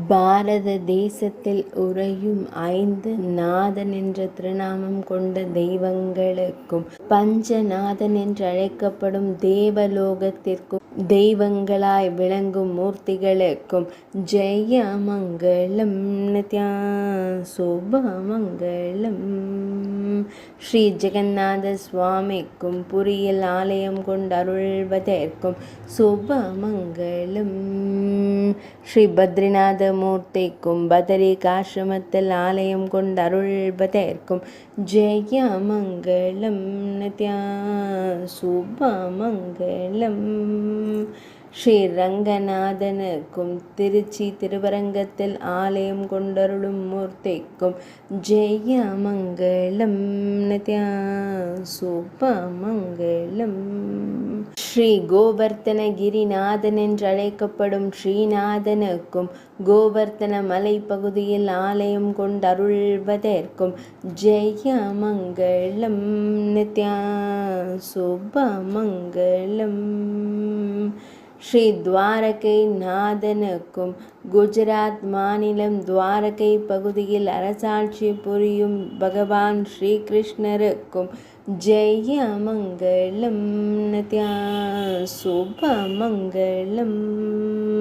பாரத தேசத்தில் உறையும் 5 நாதன் என்ற திருநாமம் கொண்ட தெய்வங்களுக்கும் பஞ்சநாதன் என்று அழைக்கப்படும் தேவலோகத்திற்கும் தெய்வங்களாய் விளங்கும் மூர்த்திகளுக்கும் ஜெய மங்களம் நித்யா சுபமங்களம். ஸ்ரீ ஜெகநாத சுவாமிக்கும் புரியில் ஆலயம் கொண்டு அருள்வதற்கும் சுபமங்களம். ஸ்ரீ பத்ரிநாத மூர்த்திக்கும் பதரிகாசிரமத்தில் ஆலயம் கொண்டு அருள்வதற்கும் ஜெய மங்களம் நித்யா சுபமங்களம். ஸ்ரீ ரங்கநாதனுக்கும் திருச்சி திருவரங்கத்தில் ஆலயம் கொண்டருளும் மூர்த்திக்கும் ஜெய மங்களம் நித்யா சுபமங்களம். ஸ்ரீ கோவர்த்தனகிரிநாதன் என்று அழைக்கப்படும் ஸ்ரீநாதனுக்கும் கோவர்த்தன மலைப்பகுதியில் ஆலயம் கொண்டு அருள்வதற்கும் ஜெய மங்களம் நித்யா சுபமங்களம். ஸ்ரீ துவாரகை நாதனுக்கும் குஜராத் மாநிலம் துவாரகை பகுதியில் அரசாட்சி புரியும் பகவான் ஸ்ரீகிருஷ்ணருக்கும் ஜெய மங்களம் நித்யா சுபமங்களம்.